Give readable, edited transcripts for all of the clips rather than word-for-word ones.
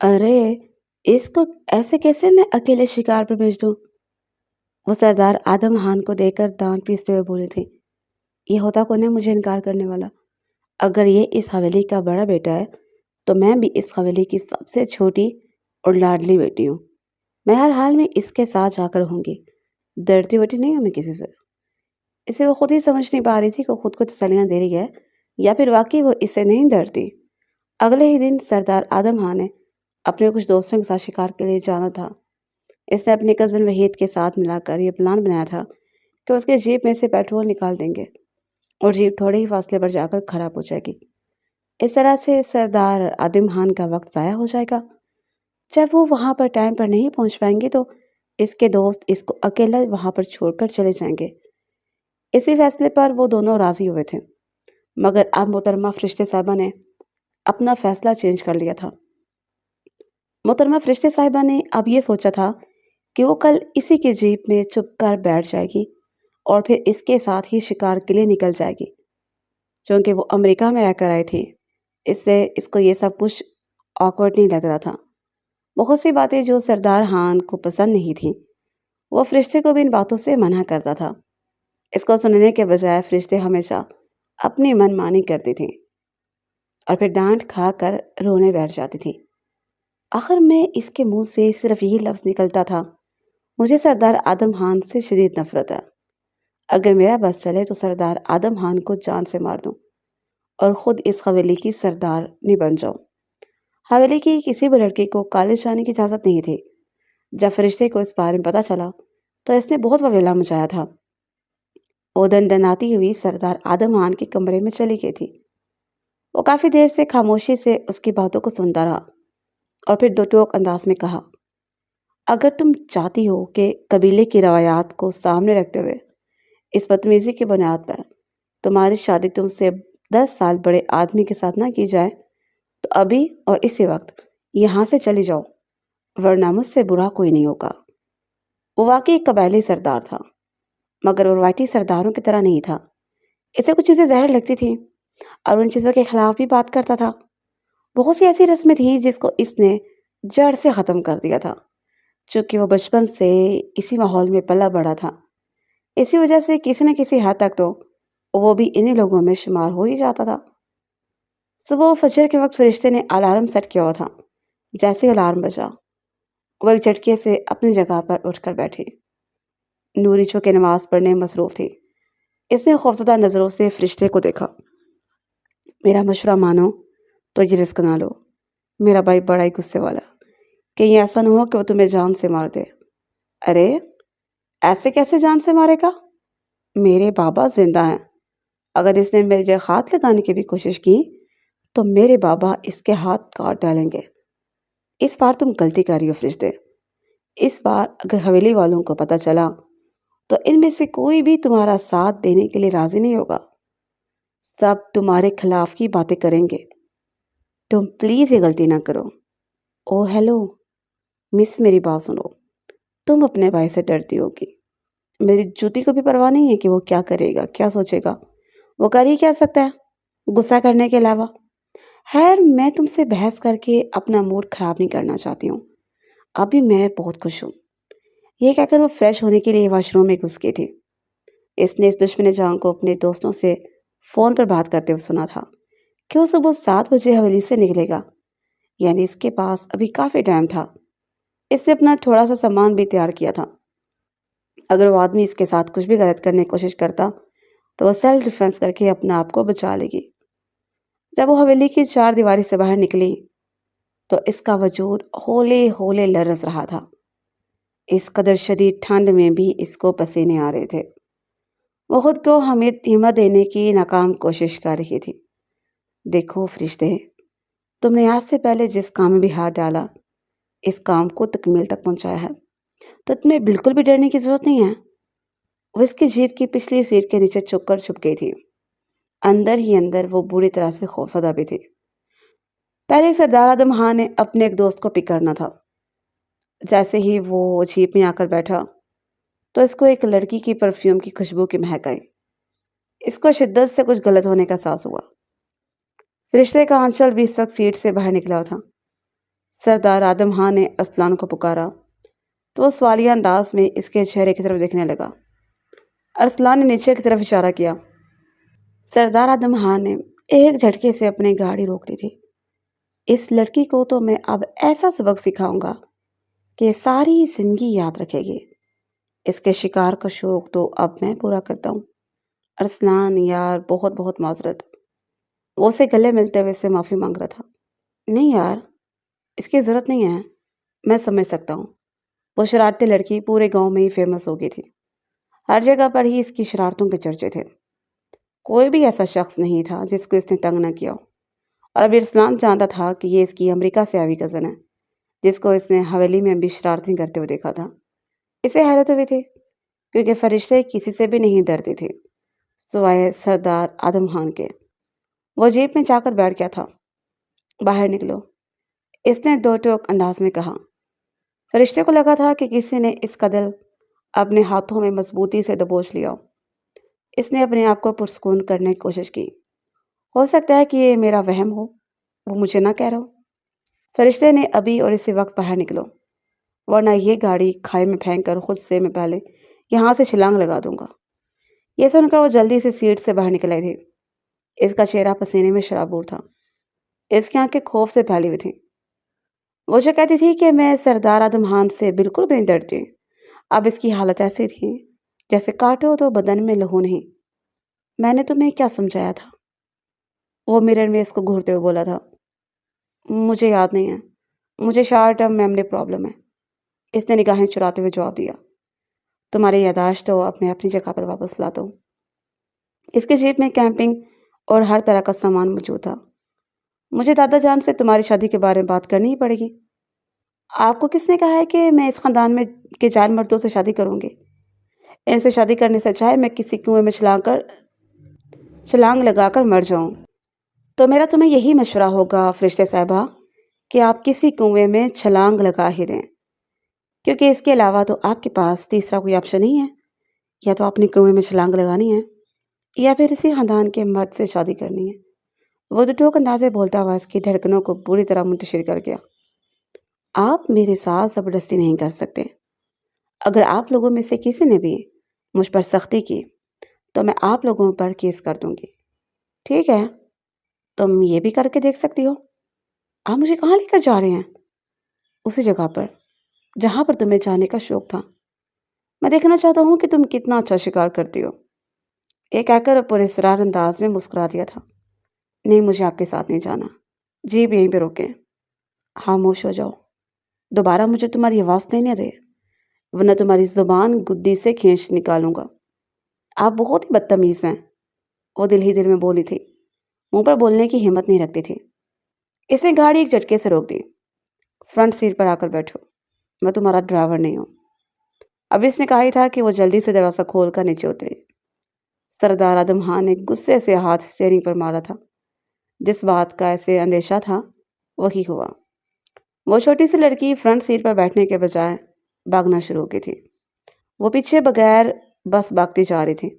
ارے اس کو ایسے کیسے میں اکیلے شکار پر بھیج دوں؟ وہ سردار آدم خان کو دیکھ کر دانت پیستے ہوئے بولی تھی۔ یہ ہوتا کون ہے مجھے انکار کرنے والا؟ اگر یہ اس حویلی کا بڑا بیٹا ہے تو میں بھی اس حویلی کی سب سے چھوٹی اور لاڈلی بیٹی ہوں۔ میں ہر حال میں اس کے ساتھ جا کر ہوں گی، ڈرتی وٹی نہیں ہوں میں کسی سے۔ اسے وہ خود ہی سمجھ نہیں پا رہی تھی کہ خود کو تسلیاں دے رہی ہے یا پھر واقعی وہ اس سے نہیں ڈرتی۔ اگلے ہی دن سردار آدم خان نے اپنے کچھ دوستوں کے ساتھ شکار کے لیے جانا تھا۔ اس نے اپنے کزن وحید کے ساتھ ملا کر یہ پلان بنایا تھا کہ اس کے جیپ میں سے پیٹرول نکال دیں گے اور جیپ تھوڑے ہی فاصلے پر جا کر خراب ہو جائے گی۔ اس طرح سے سردار آدم خان کا وقت ضائع ہو جائے گا۔ جب وہ وہاں پر ٹائم پر نہیں پہنچ پائیں گے تو اس کے دوست اس کو اکیلا وہاں پر چھوڑ کر چلے جائیں گے۔ اسی فیصلے پر وہ دونوں راضی ہوئے تھے، مگر اب محترمہ فرشتے صاحبہ نے اپنا فیصلہ چینج کر لیا تھا۔ محترمہ فرشتے صاحبہ نے اب یہ سوچا تھا کہ وہ کل اسی کی جیپ میں چھپ کر بیٹھ جائے گی اور پھر اس کے ساتھ ہی شکار کے لیے نکل جائے گی۔ چونکہ وہ امریکہ میں رہ کر آئی تھی، اس سے اس کو یہ سب کچھ آکورڈ نہیں لگ رہا تھا۔ بہت سی باتیں جو سردار خان کو پسند نہیں تھیں، وہ فرشتے کو بھی ان باتوں سے منع کرتا تھا۔ اس کو سننے کے بجائے فرشتے ہمیشہ اپنی من مانی کرتی تھیں اور پھر ڈانٹ کھا کر رونے بیٹھ جاتی تھی۔ آخر میں اس کے منہ سے صرف یہی لفظ نکلتا تھا، مجھے سردار آدم خان سے شدید نفرت ہے۔ اگر میرا بس چلے تو سردار آدم خان کو جان سے مار دوں اور خود اس حویلی کی سردارنی بن جاؤں۔ حویلی کی کسی بھی لڑکی کو کالج جانے کی اجازت نہیں تھی۔ جب فرشتے کو اس بارے میں پتہ چلا تو اس نے بہت وویلا مچایا تھا۔ وہ دندناتی ہوئی سردار آدم خان کے کمرے میں چلی گئی تھی۔ وہ کافی دیر سے خاموشی سے اس کی باتوں کو سنتا رہا اور پھر دو ٹوک انداز میں کہا، اگر تم چاہتی ہو کہ قبیلے کی روایات کو سامنے رکھتے ہوئے اس بدتمیزی کی بنیاد پر تمہاری شادی تم سے 10 سال بڑے آدمی کے ساتھ نہ کی جائے تو ابھی اور اسی وقت یہاں سے چلی جاؤ، ورنہ مجھ سے برا کوئی نہیں ہوگا۔ وہ واقعی ایک قبائلی سردار تھا، مگر وہ روایتی سرداروں کی طرح نہیں تھا۔ اسے کچھ چیزیں زہر لگتی تھیں اور ان چیزوں کے خلاف بھی بات کرتا تھا۔ بہت سی ایسی رسمیں تھیں جس کو اس نے جڑ سے ختم کر دیا تھا، چونکہ وہ بچپن سے اسی ماحول میں پلا بڑا تھا۔ اسی وجہ سے کسی نہ کسی حد تک تو وہ بھی انہی لوگوں میں شمار ہو ہی جاتا تھا۔ صبح فجر کے وقت فرشتے نے الارم سیٹ کیا ہوا تھا۔ جیسے الارم بجا، وہ ایک جھٹکے سے اپنی جگہ پر اٹھ کر بیٹھی۔ نوری چونکہ نماز پڑھنے مصروف تھی، اس نے خوفزدہ نظروں سے فرشتے کو دیکھا۔ میرا مشورہ مانو تو یہ رسک نہ لو، میرا بھائی بڑا ہی غصے والا، کہیں ایسا نہ ہو کہ وہ تمہیں جان سے مار دے۔ ارے ایسے کیسے جان سے مارے گا؟ میرے بابا زندہ ہیں، اگر اس نے میرے ہاتھ لگانے کی بھی کوشش کی تو میرے بابا اس کے ہاتھ کاٹ ڈالیں گے۔ اس بار تم غلطی کر رہی ہو فرشتے۔ اس بار اگر حویلی والوں کو پتہ چلا تو ان میں سے کوئی بھی تمہارا ساتھ دینے کے لیے راضی نہیں ہوگا۔ سب تمہارے خلاف کی باتیں کریں گے۔ تم پلیز یہ غلطی نہ کرو۔ او ہیلو مس، میری بات سنو۔ تم اپنے بھائی سے ڈرتی ہوگی، میری جوتی کو بھی پرواہ نہیں ہے کہ وہ کیا کرے گا، کیا سوچے گا۔ وہ کر ہی کیا سکتا ہے غصہ کرنے کے علاوہ؟ خیر، میں تم سے بحث کر کے اپنا موڈ خراب نہیں کرنا چاہتی ہوں۔ ابھی میں بہت خوش ہوں۔ یہ کہہ کر وہ فریش ہونے کے لیے واش روم میں گھس گئی تھی۔ اس نے اس دشمن جان کو اپنے دوستوں سے فون پر بات کرتے ہوئے سنا تھا کہ وہ صبح 7 بجے حویلی سے نکلے گا، یعنی اس کے پاس ابھی کافی ٹائم تھا۔ اس نے اپنا تھوڑا سا سامان بھی تیار کیا تھا۔ اگر وہ آدمی اس کے ساتھ کچھ بھی غلط کرنے کی کوشش کرتا تو وہ سیلف ڈیفenس کر کے اپنے آپ کو بچا لے گی۔ جب وہ حویلی کی 4 دیواری سے باہر نکلی تو اس کا وجود ہولے ہولے لرز رہا تھا۔ اس قدر شدید ٹھنڈ میں بھی اس کو پسینے آ رہے تھے۔ وہ خود کو ہمت دینے کی ناکام کوشش کر رہی تھی۔ دیکھو فرشتے، تم نے آج سے پہلے جس کام میں بھی ہاتھ ڈالا، اس کام کو تکمیل تک پہنچایا ہے، تو تمہیں بالکل بھی ڈرنے کی ضرورت نہیں ہے۔ وہ اس کی جیپ کی پچھلی سیٹ کے نیچے چھپ گئی تھی۔ اندر ہی اندر وہ بری طرح سے خوفزدہ بھی تھی۔ پہلے سردار آدم خان نے اپنے ایک دوست کو پک کرنا تھا۔ جیسے ہی وہ جیپ میں آ کر بیٹھا تو اس کو ایک لڑکی کی پرفیوم کی خوشبو کی مہک آئی۔ اس کو شدت سے کچھ غلط ہونے کا احساس ہوا۔ فرشتے کا آنچل بھی اس وقت سیٹ سے باہر نکلا تھا۔ سردار آدم خان نے ارسلان کو پکارا تو وہ سوالیہ انداز میں اس کے چہرے کی طرف دیکھنے لگا۔ ارسلان نے نیچے کی طرف اشارہ کیا۔ سردار آدم خان نے ایک جھٹکے سے اپنی گاڑی روک دی تھی۔ اس لڑکی کو تو میں اب ایسا سبق سکھاؤں گا کہ ساری زندگی یاد رکھے گی۔ اس کے شکار کا شوق تو اب میں پورا کرتا ہوں۔ ارسلان یار، بہت بہت معذرت۔ وہ اسے گلے ملتے ہوئے سے معافی مانگ رہا تھا۔ نہیں یار، اس کی ضرورت نہیں ہے، میں سمجھ سکتا ہوں۔ وہ شرارتی لڑکی پورے گاؤں میں ہی فیمس ہو گئی تھی۔ ہر جگہ پر ہی اس کی شرارتوں کے چرچے تھے۔ کوئی بھی ایسا شخص نہیں تھا جس کو اس نے تنگ نہ کیا ہو۔ اور ابھی ارسلان جانتا تھا کہ یہ اس کی امریکہ سے آئی کزن ہے، جس کو اس نے حویلی میں بھی شرارتیں کرتے ہوئے دیکھا تھا۔ اسے حیرت ہوئی تھی کیونکہ فرشتے کسی سے بھی نہیں ڈرتے تھے سوائے سردار آدم خان کے۔ وہ جیپ میں جا کر بیٹھ گیا تھا۔ باہر نکلو، اس نے دو ٹوک انداز میں کہا۔ فرشتے کو لگا تھا کہ کسی نے اس کا دل اپنے ہاتھوں میں مضبوطی سے دبوچ لیا۔ اس نے اپنے آپ کو پرسکون کرنے کی کوشش کی۔ ہو سکتا ہے کہ یہ میرا وہم ہو، وہ مجھے نہ کہہ رہا ہو۔ فرشتے نے ابھی اور اسی وقت باہر نکلو، ورنہ یہ گاڑی کھائی میں پھینک کر خود سے میں پہلے یہاں سے چھلانگ لگا دوں گا۔ یہ سن کر وہ جلدی سے سیٹ سے باہر نکل آئی تھی۔ اس کا چہرہ پسینے میں شرابور تھا۔ اس کی آنکھیں خوف سے پھیلی ہوئی تھیں۔ وہ جو کہتی تھی کہ میں سردار آدم خان سے بالکل بھی نہیں ڈرتی، اب اس کی حالت ایسی تھی جیسے کاٹو تو بدن میں لہو نہیں۔ میں نے تمہیں کیا سمجھایا تھا؟ وہ مرر میں اس کو گھورتے ہوئے بولا تھا۔ مجھے یاد نہیں ہے، مجھے شارٹ ٹرم میموری پرابلم ہے، اس نے نگاہیں چراتے ہوئے جواب دیا۔ تمہاری یاداشت تو اب میں اپنی جگہ پر واپس لاتا ہوں۔ اس کے جیب میں کیمپنگ اور ہر طرح کا سامان موجود تھا۔ مجھے دادا جان سے تمہاری شادی کے بارے میں بات کرنی ہی پڑے گی۔ آپ کو کس نے کہا ہے کہ میں اس خاندان میں کے جائل مردوں سے شادی کروں گی؟ ان سے شادی کرنے سے اچھا ہے میں کسی کنویں میں چھلانگ لگا کر مر جاؤں۔ تو میرا تمہیں یہی مشورہ ہوگا فرشتے صاحبہ کہ آپ کسی کنویں میں چھلانگ لگا ہی دیں، کیونکہ اس کے علاوہ تو آپ کے پاس تیسرا کوئی آپشن نہیں ہے۔ یا تو اپنی کنویں میں چھلانگ لگانی ہے یا پھر اسی خاندان کے مرد سے شادی کرنی ہے۔ وہ دو ٹوک اندازے بولتا ہوا اس کی دھڑکنوں کو بری طرح منتشر کر گیا۔ آپ میرے ساتھ زبردستی نہیں کر سکتے۔ اگر آپ لوگوں میں سے کسی نے بھی مجھ پر سختی کی تو میں آپ لوگوں پر کیس کر دوں گی۔ ٹھیک ہے، تم یہ بھی کر کے دیکھ سکتی ہو۔ آپ مجھے کہاں لے کر جا رہے ہیں؟ اسی جگہ پر جہاں پر تمہیں جانے کا شوق تھا۔ میں دیکھنا چاہتا ہوں کہ تم کتنا اچھا شکار کرتی ہو۔ یہ کہہ کر پر اسرار انداز میں مسکرا دیا تھا۔ نہیں، مجھے آپ کے ساتھ نہیں جانا۔ جیپ یہیں پہ روکیں۔ خاموش ہو جاؤ، دوبارہ مجھے تمہاری آواز نہیں نہ دے، ورنہ تمہاری زبان گدی سے کھینچ نکالوں گا۔ آپ بہت ہی بدتمیز ہیں، وہ دل ہی دل میں بولی تھی، منہ پر بولنے کی ہمت نہیں رکھتی تھی۔ اس نے گاڑی ایک جھٹکے سے روک دی۔ فرنٹ سیٹ پر آ کر بیٹھو، میں تمہارا ڈرائیور نہیں ہوں۔ اب اس نے کہا ہی تھا کہ وہ جلدی سے دروازہ کھول کر نیچے اتری۔ سردار آدم خان نے غصے سے ہاتھ اسٹیئرنگ پر مارا تھا۔ جس بات کا ایسے اندیشہ تھا وہی ہوا۔ وہ چھوٹی سی لڑکی فرنٹ سیٹ پر بیٹھنے کے بجائے بھاگنا شروع ہو گئی تھی۔ وہ پیچھے بغیر بس بھاگتی جا رہی تھی۔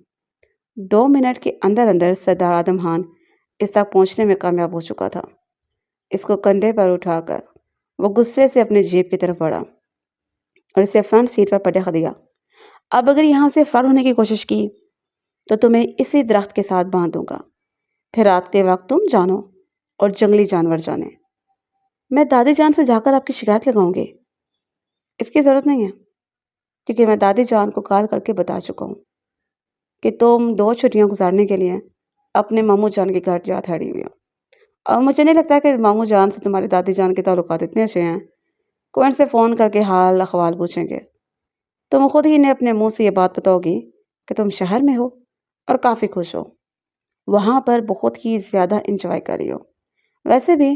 2 منٹ کے اندر اندر سردار آدم خان اس تک پہنچنے میں کامیاب ہو چکا تھا۔ اس کو کندھے پر اٹھا کر وہ غصے سے اپنے جیب کی طرف بڑھا اور اسے فرنٹ سیٹ پر پٹخ دیا۔ اب اگر یہاں سے فرار ہونے کی کوشش کی تو تمہیں اسی درخت کے ساتھ باندھ دوں گا، پھر رات کے وقت تم جانو اور جنگلی جانور جانے۔ میں دادی جان سے جا کر آپ کی شکایت لگاؤں گی۔ اس کی ضرورت نہیں ہے، کیونکہ میں دادی جان کو کال کر کے بتا چکا ہوں کہ تم 2 چھٹیاں گزارنے کے لیے اپنے ماموں جان کے گھر جا ٹھہری ہوئی ہو۔ اور مجھے نہیں لگتا کہ ماموں جان سے تمہاری دادی جان کے تعلقات اتنے اچھے ہیں کوئی ان سے فون کر کے حال احوال پوچھیں گے۔ تم خود ہی نے اپنے منہ سے یہ بات بتاؤ گی کہ تم شہر میں ہو اور کافی خوش ہو، وہاں پر بہت ہی زیادہ انجوائے کر رہی ہو۔ ویسے بھی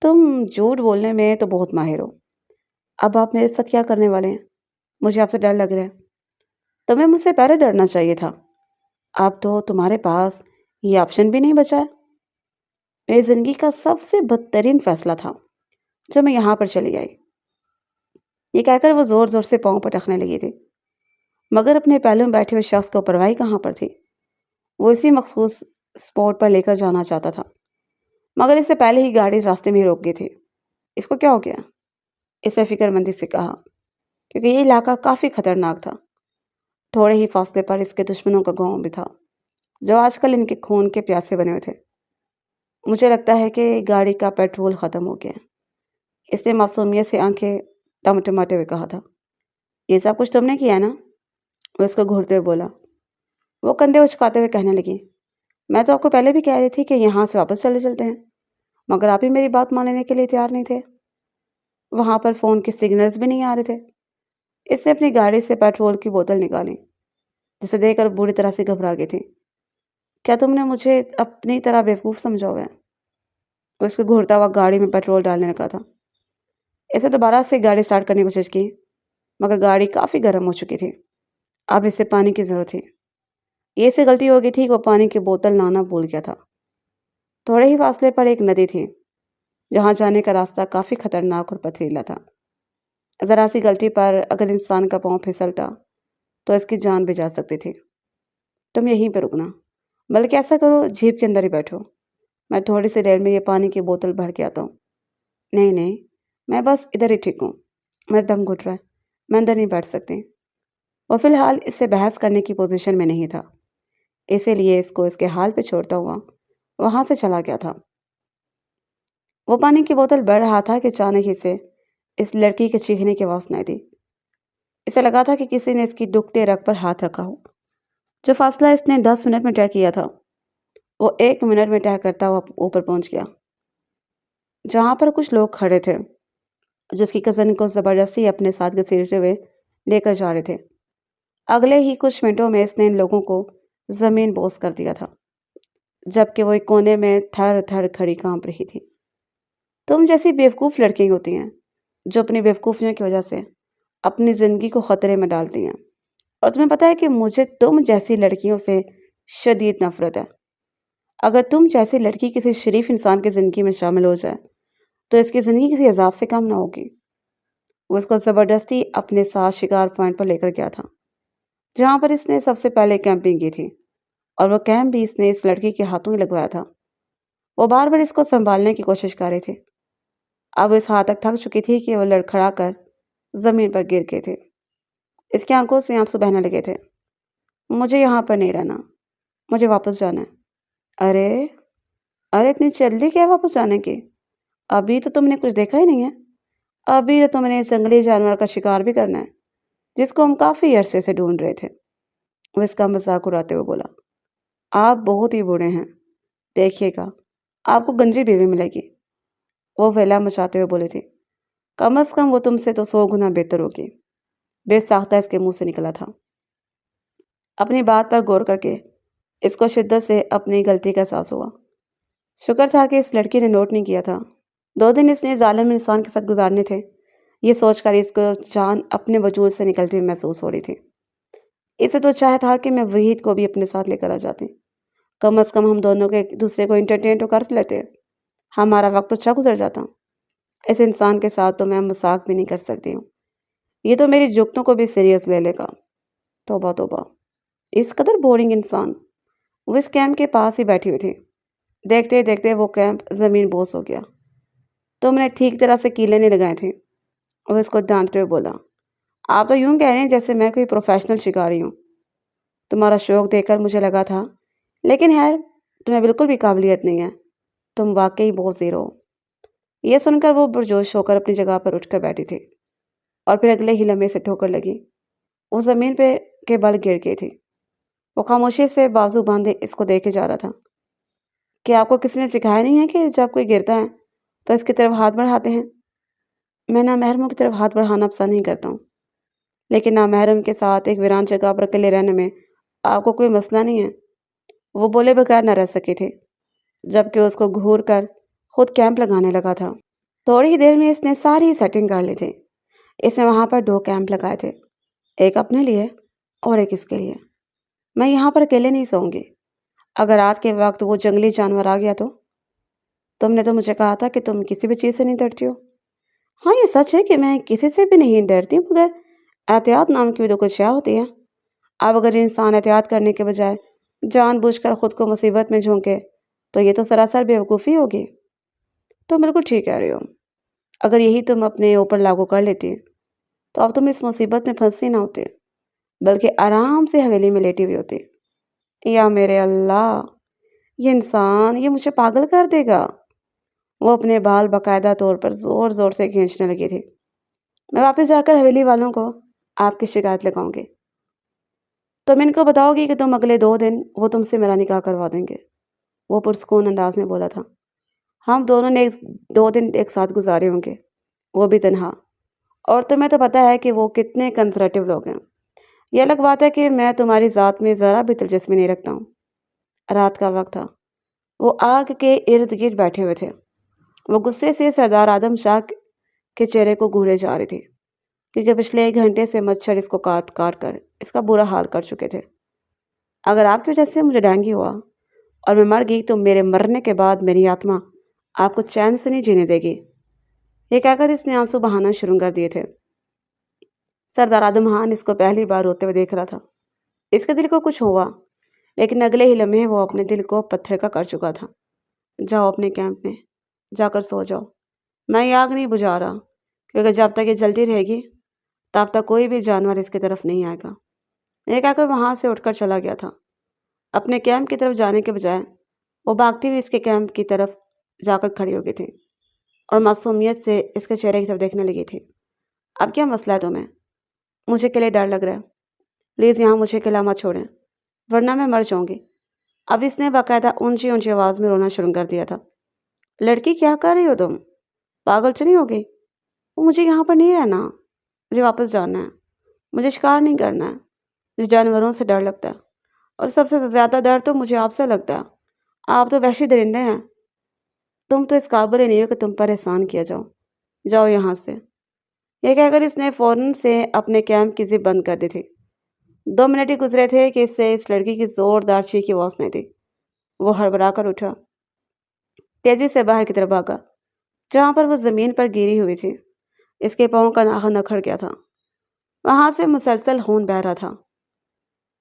تم جھوٹ بولنے میں تو بہت ماہر ہو۔ اب آپ میرے ساتھ کیا کرنے والے ہیں؟ مجھے آپ سے ڈر لگ رہا ہے۔ تمہیں مجھ سے پہلے ڈرنا چاہیے تھا۔ اب تو تمہارے پاس یہ آپشن بھی نہیں بچا ہے۔ میری زندگی کا سب سے بدترین فیصلہ تھا جو میں یہاں پر چلی آئی۔ یہ کہہ کر وہ زور زور سے پاؤں پٹکنے لگی تھی، مگر اپنے پہلو میں بیٹھے ہوئے شخص کو پرواہی کہاں پر تھی۔ وہ اسی مخصوص اسپاٹ پر لے کر جانا چاہتا تھا، مگر اس سے پہلے ہی گاڑی راستے میں ہی روک گئی تھی۔ اس کو کیا ہو گیا؟ اس نے فکر مندی سے کہا، کیونکہ یہ علاقہ کافی خطرناک تھا۔ تھوڑے ہی فاصلے پر اس کے دشمنوں کا گاؤں بھی تھا، جو آج کل ان کے خون کے پیاسے بنے ہوئے تھے۔ مجھے لگتا ہے کہ گاڑی کا پیٹرول ختم ہو گیا۔ اس نے معصومیت سے آنکھیں ٹمٹماتے ہوئے کہا تھا۔ یہ سب کچھ تم نے کیا نا؟ وہ اس کو گھورتے ہوئے بولا۔ وہ کندھے اچکاتے ہوئے کہنے لگی، میں تو آپ کو پہلے بھی کہہ رہی تھی کہ یہاں سے واپس چلتے ہیں، مگر آپ ہی میری بات ماننے کے لیے تیار نہیں تھے۔ وہاں پر فون کے سگنلز بھی نہیں آ رہے تھے۔ اس نے اپنی گاڑی سے پیٹرول کی بوتل نکالی، جسے دیکھ کر بری طرح سے گھبرا گئی تھی۔ کیا تم نے مجھے اپنی طرح بیوقوف سمجھا ہوا ہے؟ وہ اس کو گھورتا ہوا گاڑی میں پیٹرول ڈالنے لگا تھا۔ اسے دوبارہ سے گاڑی سٹارٹ کرنے کی کوشش کی، مگر گاڑی کافی گرم ہو چکی تھی۔ اب اسے پانی کی ضرورت تھی۔ یہ سے غلطی ہو گئی تھی کہ وہ پانی کی بوتل لانا بھول گیا تھا۔ تھوڑے ہی فاصلے پر ایک ندی تھی، جہاں جانے کا راستہ کافی خطرناک اور پتھریلا تھا۔ ذرا سی غلطی پر اگر انسان کا پاؤں پھسلتا تو اس کی جان بھی جا سکتی تھی۔ تم یہیں پہ رکنا، بلکہ ایسا کرو جیپ کے اندر ہی بیٹھو، میں تھوڑی سی دیر میں یہ پانی کی بوتل بھر کے آتا ہوں۔ نہیں نہیں، میں بس ادھر ہی ٹھیک ہوں، میرا دم گھٹ رہا ہے، میں اندر نہیں بیٹھ سکتی۔ وہ فی الحال اس سے بحث کرنے کی پوزیشن میں نہیں تھا، اسی لیے اس کو اس کے حال پہ چھوڑتا ہوا وہاں سے چلا گیا تھا۔ وہ پانی کی بوتل بڑھ رہا تھا کہ اچانک ہی سے اس لڑکی کے چیخنے کی آواز سنائی دی۔ اسے لگا تھا کہ کسی نے اس کی دکھتے رگ پر ہاتھ رکھا ہو۔ جو فاصلہ اس نے 10 منٹ میں طے کیا تھا، وہ 1 منٹ میں طے کرتا ہوا اوپر پہنچ گیا، جہاں پر کچھ لوگ کھڑے تھے جو اس کی کزن کو زبردستی اپنے ساتھ گھسیٹتے ہوئے لے کر جا رہے تھے۔ اگلے ہی کچھ منٹوں میں اس نے ان لوگوں کو زمین بوس کر دیا تھا، جبکہ وہ ایک کونے میں تھر تھر کھڑی کانپ رہی تھی۔ تم جیسی بیوقوف لڑکیاں ہوتی ہیں جو اپنی بیوقوفیوں کی وجہ سے اپنی زندگی کو خطرے میں ڈالتی ہیں، اور تمہیں پتہ ہے کہ مجھے تم جیسی لڑکیوں سے شدید نفرت ہے۔ اگر تم جیسی لڑکی کسی شریف انسان کی زندگی میں شامل ہو جائے تو اس کی زندگی کسی عذاب سے کم نہ ہوگی۔ وہ اس کو زبردستی اپنے ساتھ شکار پوائنٹ پر لے کر گیا تھا، جہاں پر اس نے سب سے پہلے کیمپنگ کی تھی، اور وہ کیمپ بھی اس نے اس لڑکی کے ہاتھوں ہی لگوایا تھا۔ وہ بار بار اس کو سنبھالنے کی کوشش کر رہے تھے۔ اب اس حد تک تھک چکی تھی کہ وہ لڑکھڑا کر زمین پر گر گئے تھے۔ اس کی آنکھوں سے آنسو بہنے لگے تھے۔ مجھے یہاں پر نہیں رہنا، مجھے واپس جانا ہے۔ ارے اتنی جلدی کیا واپس جانے کی؟ ابھی تو تم نے کچھ دیکھا ہی نہیں ہے۔ ابھی تو تم نے جنگلی جانور کا شکار بھی کرنا ہے، جس کو ہم کافی عرصے سے ڈھونڈ رہے تھے۔ وہ اس کا مذاق اڑاتے ہوئے بولا، آپ بہت ہی بوڑھے ہیں، دیکھیے گا آپ کو گنجی بیوی ملے گی۔ وہ ویلا مچاتے ہوئے بولے تھے، کم از کم وہ تم سے تو 100 گنا بہتر ہوگی۔ بے ساختہ اس کے منہ سے نکلا تھا۔ اپنی بات پر غور کر کے اس کو شدت سے اپنی غلطی کا احساس ہوا۔ شکر تھا کہ اس لڑکی نے نوٹ نہیں کیا تھا۔ 2 دن اس نے ظالم انسان کے ساتھ گزارنے تھے، یہ سوچ کر اس کو جان اپنے وجود سے نکلتی ہوئی محسوس ہو رہی تھی۔ اسے تو چاہے تھا کہ میں وحید کو بھی اپنے ساتھ لے کر آ جاتی، کم از کم ہم دونوں کے ایک دوسرے کو انٹرٹین تو کر لیتے، ہمارا وقت تو اچھا گزر جاتا۔ اس انسان کے ساتھ تو میں مذاق بھی نہیں کر سکتی ہوں، یہ تو میری جگتوں کو بھی سیریس لے لے گا۔ توبہ توبہ، اس قدر بورنگ انسان۔ وہ اس کیمپ کے پاس ہی بیٹھی ہوئی تھی۔ دیکھتے دیکھتے وہ کیمپ زمین بوس ہو گیا۔ تم نے ٹھیک طرح سے کیلیں نہیں لگائے تھے۔ وہ اس کو ڈانٹتے ہوئے بولا، آپ تو یوں کہہ رہے ہیں جیسے میں کوئی پروفیشنل شکاری ہوں۔ تمہارا شوق دیکھ کر مجھے لگا تھا، لیکن خیر تمہیں بالکل بھی قابلیت نہیں ہے، تم واقعی بہت زیرو ہو۔ یہ سن کر وہ پرجوش ہو کر اپنی جگہ پر اٹھ کر بیٹھی تھی، اور پھر اگلے ہی لمحے سے ٹھوکر لگی۔ وہ زمین پہ کے بل گر گئی تھی۔ وہ خاموشی سے بازو باندھے اس کو دیکھے جا رہا تھا۔ کیا آپ کو کسی نے سکھایا نہیں ہے کہ جب کوئی گرتا ہے تو اس کی طرف ہاتھ بڑھاتے ہیں؟ میں نامحرموں کی طرف ہاتھ بڑھانا پسند نہیں کرتا ہوں، لیکن نامحرم کے ساتھ ایک ویران جگہ پر اکیلے رہنے میں آپ کو کوئی مسئلہ نہیں ہے۔ وہ بولے بغیر نہ رہ سکے تھے، جبکہ اس کو گھور کر خود کیمپ لگانے لگا تھا۔ تھوڑی ہی دیر میں اس نے ساری سیٹنگ کر لی تھی۔ اس نے وہاں پر 2 کیمپ لگائے تھے، ایک اپنے لیے اور ایک اس کے لیے۔ میں یہاں پر اکیلے نہیں سوؤں گی، اگر رات کے وقت وہ جنگلی جانور آ گیا تو؟ تم نے تو مجھے کہا تھا کہ تم کسی بھی چیز سے نہیں ڈرتی ہو۔ ہاں یہ سچ ہے کہ میں کسی سے بھی نہیں ڈرتی، مگر احتیاط نام کی بھی تو کچھ شے ہوتی ہے۔ اب اگر انسان احتیاط کرنے کے بجائے جان بوجھ کر خود کو مصیبت میں جھونکے تو یہ تو سراسر بیوقوفی ہوگی۔ تم بالکل ٹھیک کہہ رہی ہو۔ اگر یہی تم اپنے اوپر لاگو کر لیتی تو اب تم اس مصیبت میں پھنسی نہ ہوتے، بلکہ آرام سے حویلی میں لیٹی ہوئی ہوتی۔ یا میرے اللہ، یہ انسان یہ مجھے پاگل کر دے گا۔ وہ اپنے بال باقاعدہ طور پر زور زور سے کھینچنے لگی تھی۔ میں واپس جا کر حویلی والوں کو آپ کی شکایت لگاؤں گی۔ تم ان کو بتاؤ گی کہ تم اگلے 2 دن وہ تم سے میرا نکاح کروا دیں گے، وہ پرسکون انداز میں بولا تھا۔ ہم دونوں نے 2 دن ایک ساتھ گزارے ہوں گے، وہ بھی تنہا، اور تمہیں تو پتہ ہے کہ وہ کتنے کنزرویٹو لوگ ہیں۔ یہ الگ بات ہے کہ میں تمہاری ذات میں ذرا بھی دلچسپی نہیں رکھتا ہوں۔ رات کا وقت تھا، وہ آگ کے ارد گرد بیٹھے ہوئے تھے۔ وہ غصے سے سردار اعظم شاہ کے چہرے کو گھورے جا رہی تھی، کیونکہ پچھلے 1 گھنٹے سے مچھر اس کو کاٹ کاٹ کر اس کا برا حال کر چکے تھے۔ اگر آپ کی وجہ سے مجھے ڈینگی ہوا اور میں مر گئی تو میرے مرنے کے بعد میری آتما آپ کو چین سے نہیں جینے دے گی۔ یہ کہہ کر اس نے آنسو بہانا شروع کر دیے تھے۔ سردار اعظم خان اس کو پہلی بار روتے ہوئے دیکھ رہا تھا۔ اس کے دل کو کچھ ہوا، لیکن اگلے ہی لمحے وہ اپنے دل کو پتھر کا کر چکا تھا۔ جاؤ اپنے کیمپ میں جا کر سو جاؤ، میں یہ آگ نہیں بجھا رہا، کیونکہ جب تک یہ جلتی رہے گی تب تک کوئی بھی جانور اس کی طرف نہیں آئے گا۔ یہ کہہ کر وہاں سے اٹھ کر چلا گیا تھا۔ اپنے کیمپ کی طرف جانے کے بجائے وہ بھاگتی ہوئی اس کے کیمپ کی طرف جا کر کھڑی ہو گئی تھی اور معصومیت سے اس کے چہرے کی طرف دیکھنے لگی تھی۔ اب کیا مسئلہ ہے تمہیں؟ مجھے قلعے ڈر لگ رہا ہے، پلیز یہاں مجھے قلعہ مت چھوڑیں ورنہ میں مر جاؤں گی۔ اب اس نے باقاعدہ اونچی اونچی آواز میں رونا شروع کر دیا تھا۔ لڑکی کیا کر رہی ہو تم؟ پاگل تو نہیں ہوگی؟ مجھے یہاں پر نہیں رہنا، مجھے واپس جانا ہے، مجھے شکار نہیں کرنا ہے، مجھے جانوروں سے ڈر لگتا ہے، اور سب سے زیادہ ڈر تو مجھے آپ سے لگتا ہے۔ آپ تو وحشی درندے ہیں، تم تو اس قابل ہی نہیں ہو کہ تم پر احسان کیا جاؤ، جاؤ یہاں سے۔ یہ کہہ کر اس نے فوراً سے اپنے کیمپ کی زپ بند کر دی تھی۔ 2 منٹ ہی گزرے تھے کہ اس سے اس لڑکی کی زوردار چیخ کی آواز نہیں تھی۔ وہ ہڑبڑا کر اٹھا، تیزی سے باہر کی طرف بھاگا، جہاں پر وہ زمین پر گری ہوئی تھی۔ اس کے پاؤں کا ناخن اکھڑ گیا تھا، وہاں سے مسلسل خون بہہ رہا تھا۔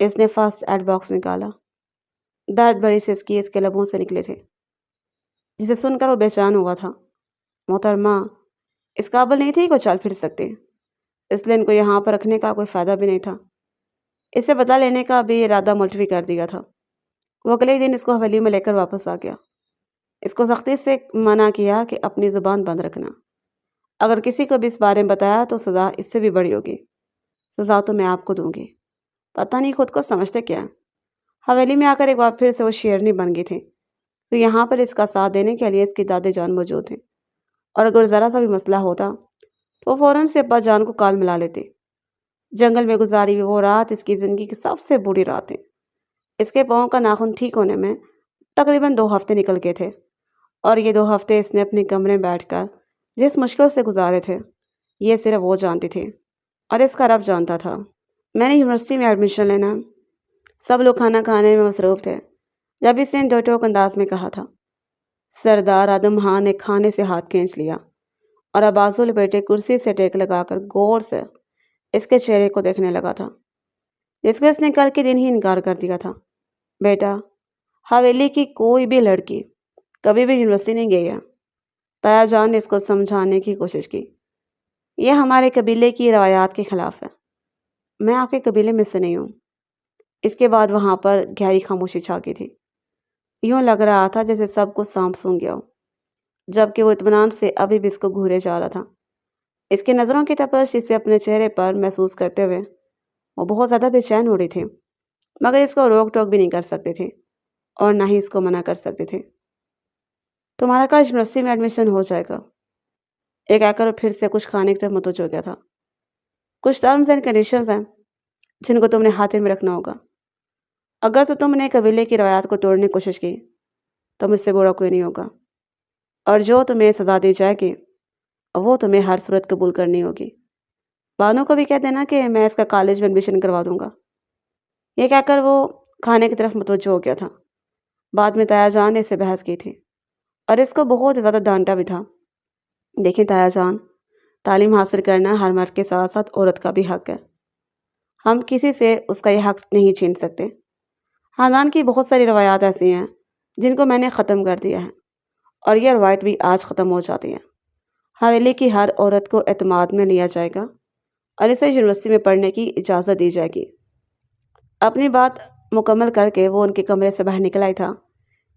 اس نے فرسٹ ایڈ باکس نکالا، درد بھری سسکی اس کے لبوں سے نکلے تھے، جسے سن کر وہ بے چین ہوا تھا۔ محترمہ اس قابل نہیں تھی کہ وہ چل پھر سکتے، اس لیے ان کو یہاں پر رکھنے کا کوئی فائدہ بھی نہیں تھا۔ اسے بدلہ لینے کا بھی ارادہ ملتوی کر دیا تھا۔ وہ اگلے دن اس کو حویلی میں لے کر واپس آ گیا۔ اس کو سختی سے منع کیا کہ اپنی زبان بند رکھنا، اگر کسی کو بھی اس بارے میں بتایا تو سزا اس سے بھی بڑی ہوگی۔ سزا تو میں آپ کو دوں گی، پتہ نہیں خود کو سمجھتے کیا۔ حویلی میں آ کر ایک بار پھر سے وہ شیرنی بن گئی تھی، تو یہاں پر اس کا ساتھ دینے کے لیے اس کی دادے جان موجود تھے، اور اگر ذرا سا بھی مسئلہ ہوتا تو وہ فوراً سے ابا جان کو کال ملا لیتے۔ جنگل میں گزاری ہوئی وہ رات اس کی زندگی کی سب سے بری رات ہے۔ اس کے پاؤں کا ناخن ٹھیک ہونے میں تقریباً 2 ہفتے نکل گئے تھے، اور یہ 2 ہفتے اس نے اپنے کمرے میں بیٹھ کر جس مشکل سے گزارے تھے یہ صرف وہ جانتی تھی اور اس کا رب جانتا تھا۔ میں نے یونیورسٹی میں ایڈمیشن لینا، سب لوگ کھانا کھانے میں مصروف تھے جب اس نے ڈوٹوک انداز میں کہا تھا۔ سردار اعظم خان نے کھانے سے ہاتھ کھینچ لیا اور بازو لپیٹے کرسی سے ٹیک لگا کر غور سے اس کے چہرے کو دیکھنے لگا تھا، جس کو اس نے کل کے دن ہی انکار کر دیا تھا۔ بیٹا، حویلی کی کوئی بھی لڑکی کبھی بھی یونیورسٹی نہیں گئی ہے۔ تایا جان نے اس کو سمجھانے کی کوشش کی۔ یہ ہمارے قبیلے کی روایات کے خلاف ہے، میں آپ کے قبیلے میں سے نہیں ہوں۔ اس کے بعد وہاں پر گہری خاموشی چھا گئی تھی، یوں لگ رہا تھا جیسے سب کچھ سانپ سونگھ گیا ہو، جبکہ وہ اطمینان سے ابھی بھی اس کو گھورے جا رہا تھا۔ اس کی نظروں کی تپش اسے اپنے چہرے پر محسوس کرتے ہوئے وہ بہت زیادہ بے چین ہو رہی تھی، مگر اس کو روک ٹوک بھی نہیں کر سکتے تھے اور نہ ہی اس کو منع کر سکتے تھے۔ تمہارا کل یونیورسٹی میں ایڈمیشن ہو جائے گا، ایک آ کر پھر سے کچھ کھانے کی طرف متوجہ ہو گیا تھا۔ کچھ ٹرمز اینڈ کنڈیشنز ہیں جن کو تم نے خاطر میں رکھنا ہوگا۔ اگر تو تم نے قبیلے کی روایات کو توڑنے کی کوشش کی تو مجھ سے برا کوئی نہیں ہوگا، اور جو تمہیں سزا دی جائے گی وہ تمہیں ہر صورت قبول کرنی ہوگی۔ بانو کو بھی کہہ دینا کہ میں اس کا کالج میں ایڈمیشن کروا دوں گا۔ یہ کہہ کر وہ کھانے کی طرف متوجہ ہو گیا تھا۔ بعد میں تایا جان نے اسے بحث کی تھی اور اس کو بہت زیادہ ڈانٹا بھی تھا۔ دیکھیں تایا جان، تعلیم حاصل کرنا ہر مرد کے ساتھ ساتھ عورت کا بھی حق ہے، ہم کسی سے اس کا یہ حق نہیں چھین سکتے۔ خاندان کی بہت ساری روایات ایسی ہیں جن کو میں نے ختم کر دیا ہے، اور یہ روایت بھی آج ختم ہو جاتی ہیں۔ حویلی کی ہر عورت کو اعتماد میں لیا جائے گا اور اسے یونیورسٹی میں پڑھنے کی اجازت دی جائے گی۔ اپنی بات مکمل کر کے وہ ان کے کمرے سے باہر نکل آئی تھا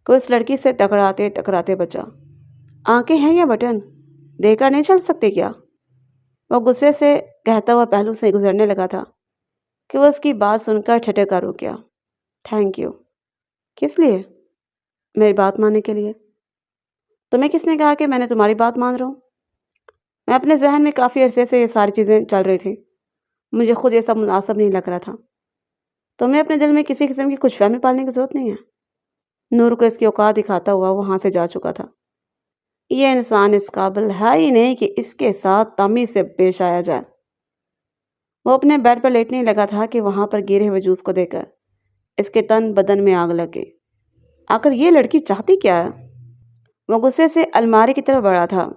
کہ اس لڑکی سے ٹکراتے ٹکراتے بچا۔ آنکھیں ہیں یا بٹن؟ دیکھ کر نہیں چل سکتے کیا؟ وہ غصے سے کہتا ہوا پہلو سے گزرنے لگا تھا کہ وہ اس کی بات سن کر ٹھٹک کر رک گیا۔ Thank you. کس لیے؟ میری بات ماننے کے لیے۔ تمہیں کس نے کہا کہ میں نے تمہاری بات مان رہا ہوں؟ میں اپنے ذہن میں کافی عرصے سے یہ ساری چیزیں چل رہی تھیں، مجھے خود یہ سب مناسب نہیں لگ رہا تھا۔ تمہیں اپنے دل میں کسی قسم کی کچھ فہمی پالنے کی ضرورت نہیں ہے۔ نور کو اس کی اوقات دکھاتا ہوا وہاں سے جا چکا تھا۔ یہ انسان اس قابل ہے ہی نہیں کہ اس کے ساتھ تمیز سے پیش آیا جائے۔ وہ اپنے بیڈ پر لیٹنے لگا تھا کہ وہاں پر گرے ہوئے جوس کو دیکھ کر اس کے تن بدن میں آگ لگ گئی۔ آخر یہ لڑکی چاہتی کیا ہے؟ وہ غصے سے الماری کی طرف بڑھا تھا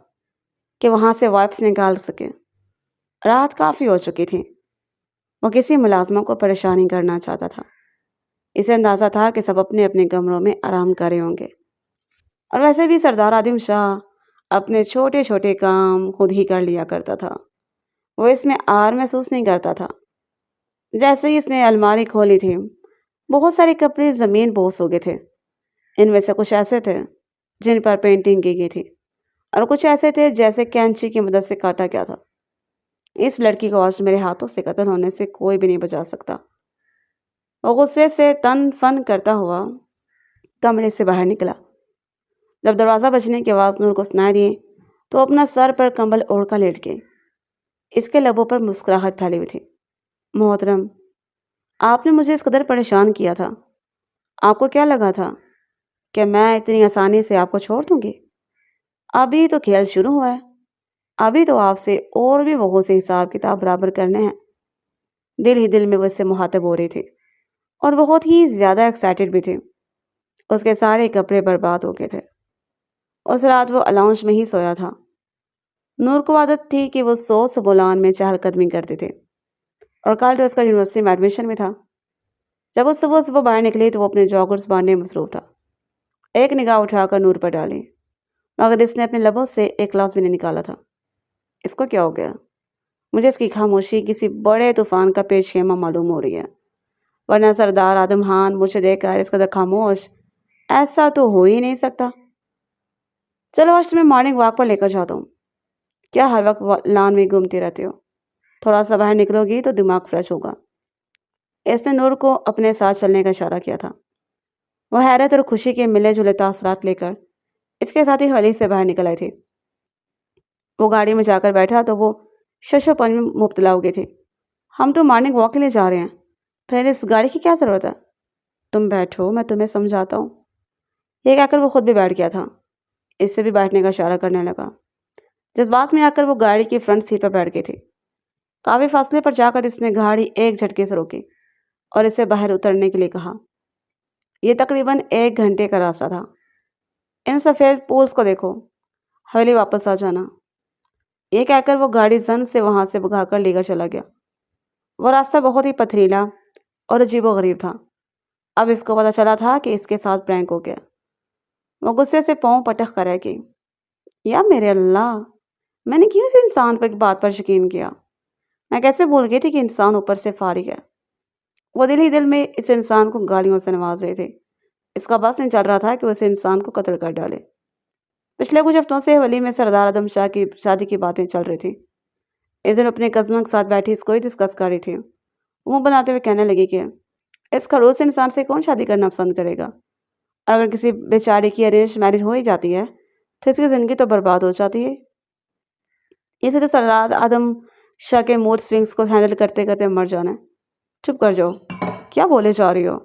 کہ وہاں سے وائپس نکال سکے۔ رات کافی ہو چکی تھی۔ وہ کسی ملازمہ کو پریشانی کرنا چاہتا تھا۔ اسے اندازہ تھا کہ سب اپنے اپنے کمروں میں آرام کر رہے ہوں گے، اور ویسے بھی سردار عظیم شاہ اپنے چھوٹے چھوٹے کام خود ہی کر لیا کرتا تھا۔ وہ اس میں آر محسوس نہیں کرتا تھا۔ جیسے ہی اس نے الماری کھولی تھی، بہت سارے کپڑے زمین بوس ہو گئے تھے۔ ان میں سے کچھ ایسے تھے جن پر پینٹنگ کی گئی تھی، اور کچھ ایسے تھے جیسے کینچی کی مدد سے کاٹا گیا تھا۔ اس لڑکی کو آج میرے ہاتھوں سے قتل ہونے سے کوئی بھی نہیں بچا سکتا۔ وہ غصے سے تن فن کرتا ہوا کمرے سے باہر نکلا۔ جب دروازہ بجنے کی آواز نور کو سنائی دی تو اپنا سر پر کمبل اوڑھ کر لیٹ گئی۔ اس کے لبوں پر مسکراہٹ پھیلی ہوئی تھی۔ محترم، آپ نے مجھے اس قدر پریشان کیا تھا۔ آپ کو کیا لگا تھا کہ میں اتنی آسانی سے آپ کو چھوڑ دوں گی؟ ابھی تو کھیل شروع ہوا ہے۔ ابھی تو آپ سے اور بھی بہت سے حساب کتاب برابر کرنے ہیں۔ دل ہی دل میں وہ اس سے مخاطب ہو رہی تھی اور بہت ہی زیادہ ایکسائٹڈ بھی تھی۔ اس کے سارے کپڑے برباد ہو گئے تھے۔ اس رات وہ الاؤنج میں ہی سویا تھا۔ نور کو عادت تھی کہ وہ بولان میں چہل قدمی کرتے تھے، اور کل تو اس کا یونیورسٹی میں ایڈمیشن بھی تھا۔ جب وہ صبح باہر نکلی تو وہ اپنے جاگرز باندھنے میں مصروف تھا۔ ایک نگاہ اٹھا کر نور پر ڈالی، مگر اس نے اپنے لبوں سے ایک لفظ بھی نہیں نکالا تھا۔ اس کو کیا ہو گیا؟ مجھے اس کی خاموشی کسی بڑے طوفان کا پیش خیمہ معلوم ہو رہی ہے، ورنہ سردار آدم خان مجھے دیکھ کر اس قدر خاموش ایسا تو ہو ہی نہیں سکتا۔ چلو آج تمہیں مارننگ واک پر لے کر جاتا ہوں۔ کیا ہر وقت لان میں گھومتی رہتے ہو؟ تھوڑا سا باہر نکلو گی تو دماغ فریش ہوگا۔ اس نے نور کو اپنے ساتھ چلنے کا اشارہ کیا تھا۔ وہ حیرت اور خوشی کے ملے جلے تاثرات لے کر اس کے ساتھ ہی حویلی سے باہر نکل آئی تھی۔ وہ گاڑی میں جا کر بیٹھا تو وہ شش و پنج میں مبتلا ہو گئی تھی۔ ہم تو مارننگ واک کے لیے جا رہے ہیں، پھر اس گاڑی کی کیا ضرورت ہے؟ تم بیٹھو، میں تمہیں سمجھاتا ہوں۔ یہ کہہ کر وہ خود بھی بیٹھ گیا تھا۔ اس سے بھی بیٹھنے کا اشارہ کرنے لگا۔ جذبات میں آ کر وہ گاڑی کی فرنٹ سیٹ پر بیٹھ گئی تھی۔ کافی فاصلے پر جا کر اس نے گاڑی ایک جھٹکے سے روکی اور اسے باہر اترنے کے لیے کہا۔ یہ تقریباً 1 گھنٹے کا راستہ تھا۔ ان سفید پولس کو دیکھو، حویلی واپس آ جانا۔ یہ کہہ کر وہ گاڑی زن سے وہاں سے بھگا کر لے کر چلا گیا۔ وہ راستہ بہت ہی پتھریلا اور عجیب و غریب تھا۔ اب اس کو پتہ چلا تھا کہ اس کے ساتھ پرینک ہو گیا۔ وہ غصے سے پاؤں پٹک کر رہ گئی۔ یا میرے اللہ، میں نے کیوں اس انسان پر ایک بات پر یقین کیا؟ میں کیسے بھول گئی تھی کہ انسان اوپر سے فارغ ہے؟ وہ دل ہی دل میں اس انسان کو گالیوں سے نواز رہے تھے۔ اس کا بس نہیں چل رہا تھا کہ وہ اس انسان کو قتل کر ڈالے۔ پچھلے کچھ ہفتوں سے حویلی میں سردار آدم شاہ کی شادی کی باتیں چل رہی تھیں۔ اس دن اپنے کزنوں کے ساتھ بیٹھی اس کو ہی ڈسکس کر رہی تھی۔ منہ بناتے ہوئے کہنے لگی کہ اس خڑوس انسان سے کون شادی کرنا پسند کرے گا؟ اور اگر کسی بیچاری کی ارینج میرج ہو ہی جاتی ہے تو اس کی زندگی تو برباد ہو جاتی ہے۔ اسے تو سردار آدم شاہ کے موڈ سوئنگز کو ہینڈل کرتے کرتے مر جانا ہے۔ چپ کر جاؤ، کیا بولے جا رہی ہو؟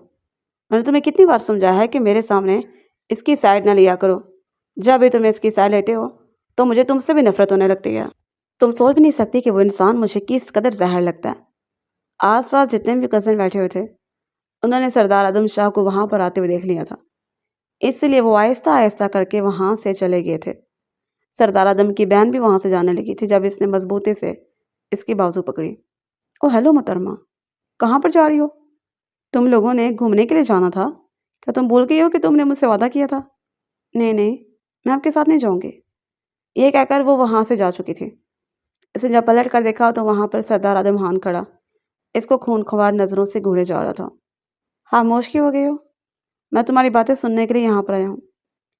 میں نے تمہیں کتنی بار سمجھایا ہے کہ میرے سامنے اس کی سائڈ نہ لیا کرو۔ جب بھی تمہیں اس کی سائڈ لیتے ہو تو مجھے تم سے بھی نفرت ہونے لگتی ہے۔ تم سوچ بھی نہیں سکتی کہ وہ انسان مجھے کس قدر زہر لگتا ہے۔ آس پاس جتنے بھی کزن بیٹھے ہوئے تھے انہوں نے سردار آدم شاہ کو وہاں پر آتے ہوئے دیکھ لیا تھا، اس لیے وہ آہستہ آہستہ کر کے وہاں سے چلے گئے تھے۔ سردار آدم کی بہن بھی وہاں سے جانے لگی تھی جب اس نے مضبوطی سے اس کی بازو پکڑی۔ او ہیلو محترمہ، کہاں پر جا رہی ہو؟ تم لوگوں نے گھومنے کے لیے جانا تھا؟ کیا تم بھول گئی ہو کہ تم نے مجھ سے وعدہ کیا تھا؟ نہیں، میں آپ کے ساتھ نہیں جاؤں گی۔ یہ کہہ کر وہ وہاں سے جا چکی تھی۔ اس نے جب پلٹ کر دیکھا تو وہاں پر سردار آدم خان کھڑا اس کو خون خوار نظروں سے گھورے جا رہا تھا۔ خاموش کیوں ہو گئی ہو؟ میں تمہاری باتیں سننے کے لیے یہاں پر آیا ہوں۔